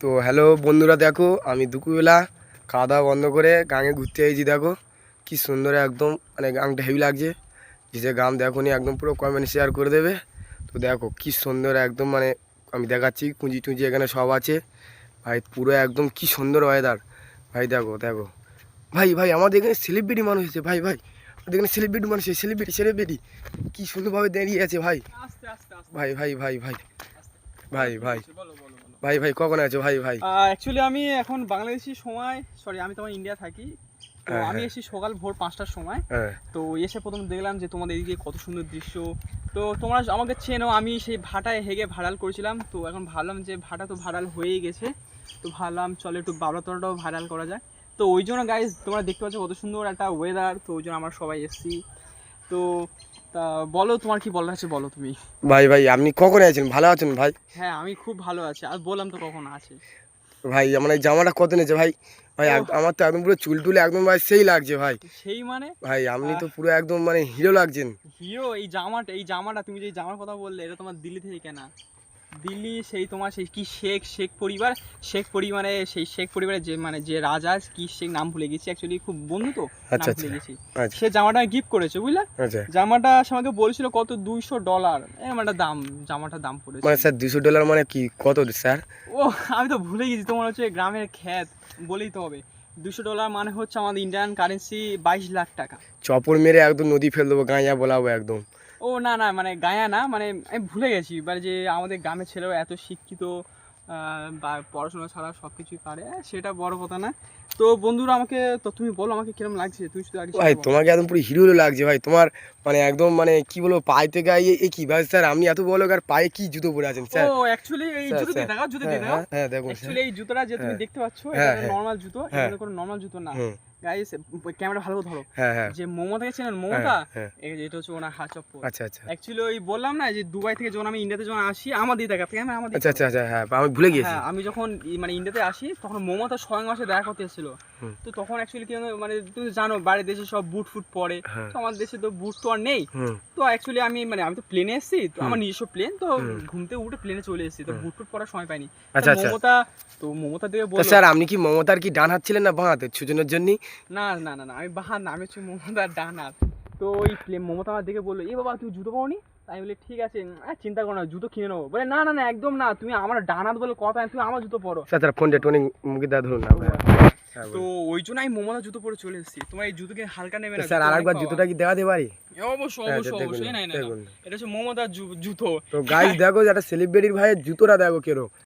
তো হ্যালো বন্ধুরা, দেখো আমি দুপুরবেলা খাওয়া দাওয়া বন্ধ করে গাঙে ঘুরতে এসেছি। দেখো কি সুন্দর একদম, মানে গাংটা হেভি লাগছে। যে গাম দেখো নি, একদম পুরো কমেন্ট শেয়ার করে দেবে। তো দেখো কি সুন্দর একদম, মানে আমি দেখাচ্ছি, কুঁজি টুঁজি এখানে সব আছে ভাই, পুরো একদম কি সুন্দর ওয়েদার ভাই। দেখো দেখো ভাই, ভাই আমাদের এখানে সেলিব্রিটি মানুষ আছে ভাই, ভাই আমাদের এখানে সেলিব্রিটি মানুষ আছে, সেলিব্রিটি সেলিব্রিটি কি সুন্দরভাবে দাঁড়িয়ে আছে ভাই। ভাই ভাই ভাই ভাই ভাই ভাই ভাই ভাই কখন আছো ভাই? ভাই অ্যাকচুয়ালি আমি এখন বাংলাদেশি সময়, আমি তোমার ইন্ডিয়া থাকি। তো আমি এসেছি সকাল ভোর 5টার সময়। তো এসে প্রথম দেখলাম যে তোমাদের এদিকে কত সুন্দর দৃশ্য। তো তোমরা আমাকে চেনো, আমি সেই ভাটায় হেগে ভাড়াল করেছিলাম। তো এখন ভাবলাম যে ভাটা তো ভাড়াল হয়েই গেছে, তো ভাবলাম চলো একটু বাবলাতলাটাও ভাড়াল করা যায়। তো ওই জন্য গাইজ তোমরা দেখতে পাচ্ছ কত সুন্দর একটা ওয়েদার, তো ওই জন্য আমরা সবাই এসেছি। তো তা বলো তোমার কি বলার আছে, বলো তুমি। ভাই ভাই আপনি কখন আছেন? ভালো আছেন ভাই? হ্যাঁ আমি খুব ভালো আছি, আর বললাম তো কখন আছে। ভাই আমার এই জামাটা কত নিয়েছে ভাই? ভাই আমার তো একদম পুরো চুল টুলে একদম ভাই সেই লাগছে ভাই। সেই মানে ভাই আপনি তো পুরো একদম মানে হিরো লাগছেন। হিরো? এই জামাটা তুমি যে জামার কথা বললে, এটা তোমার দিল্লি থেকে কেনা। দিল্লি সেই তোমার সেই কি শেখ পরিবার, সেই শেখ পরিবারের যে মানে যে রাজা, কি শেখ নাম ভুলে গেছি অ্যাকচুয়ালি, খুব বন্ধু তো নাম ভুলে গেছি। সে জামাটা গিফট করেছে বুঝলে। জামাটা সে আমাকে বলেছিল কত $200 এরকম একটা দাম, জামাটার দাম পড়েছে। মানে স্যার $200 মানে কি কত স্যার? ও আমি তো ভুলে গেছি, তোমার হচ্ছে গ্রামের খ্যাত বলেই তো হবে। $200 মানে হচ্ছে আমাদের ইন্ডিয়ান কারেন্সি 22 লাখ টাকা। চপর মেরে একদম নদী ফেল দেবো, গাঁয়া বলাবো একদম। ও না না, মানে গায়া না, মানে আমি ভুলে গেছি মানে যে আমাদের গ্রামের ছেলেরা এত শিক্ষিত, বা পড়াশোনা ছাড়া সব কিছুই পারে, সেটা বড় কথা না। তো বন্ধুরা আমাকে, তো তুমি বলো আমাকে কিরকম লাগছে, তুই শুধু আগে ভাই তোমাকে একদম পুরো হিরো হিরো লাগছে ভাই। তোমার মানে একদম মানে কি বলবো, পায়ে থেকে এই কি ভাই স্যার, আপনি এত বলো আর পায়ে কি জুতো পরে আছেন স্যার? ও অ্যাকচুয়ালি এই জুতো দিয়ে দেখাও, জুতো দিয়ে দেখাও। হ্যাঁ দেখুন অ্যাকচুয়ালি এই জুতোটা যে তুমি দেখতে পাচ্ছ, এটা নরমাল জুতো, এটা কোনো নরমাল জুতো না গাইস। ক্যামেরা ভালো ধরো। যে মমতাকে চেনেন? মমতা, এটা হচ্ছে ওনার হাত চপ্পল। আচ্ছা আচ্ছা। অ্যাকচুয়ালি ওই বললাম না যে দুবাই থেকে যখন আমি ইন্ডিয়াতে যখন আসি, আমার দিয়ে দেখা ক্যামেরা আমার। আচ্ছা আচ্ছা আচ্ছা, হ্যাঁ আমি ভুলে গেছি। হ্যাঁ আমি যখন মানে ইন্ডিয়াতে আসি, তখন মমতা স্বয়ং আসে দেখা করতে এসেছিল। তো তখন অ্যাকচুয়ালি কি মানে তুমি জানো বাইরের দেশে সব বুট ফুট পরে, তো আমার দেশে তো বুট তো আর নেই। তো অ্যাকচুয়ালি আমি তো প্লেনে এসেছি, তো আমার নিজস্ব প্লেন, তো ঘুমতে উঠে প্লেনে চলে এসেছি, তো বুট ফুট পরার সময় পাইনি। মমতা দিয়ে বলল, স্যার আপনি কি মমতার কি ডান হাত ছিলেন না বাঁ হাতে সুজনের জন্য? না না না না, আমি বাহার না, আমি হচ্ছে মমতার ডান হাত। তো ওই মমতা আমার দেখে বললো, এ বাবা তুই জুতো পাওনি? তাই বলি ঠিক আছে, চিন্তা করো না, জুতো কিনে নেবো। বলে না না না একদম না, তুমি আমার ডান হাত বলে কথা, তুমি আমার জুতো পরো। স্যার ফোন টোনে মুখে দা ধরুন না। তো ওই জন্য আমি মমতা জুতো পরে চলে এসেছি। তোমার এই জুতোকে হালকা নেবে না স্যার? আরেকবার জুতোটা কি দেখাতে পারি? অবশ্যই অবশ্যই অবশ্যই। না না, এটা হচ্ছে মমতার জুতো। তো গাইস দেখো, একটা সেলিব্রিটির ভাইয়ের জুতোটা দেখো কেরো।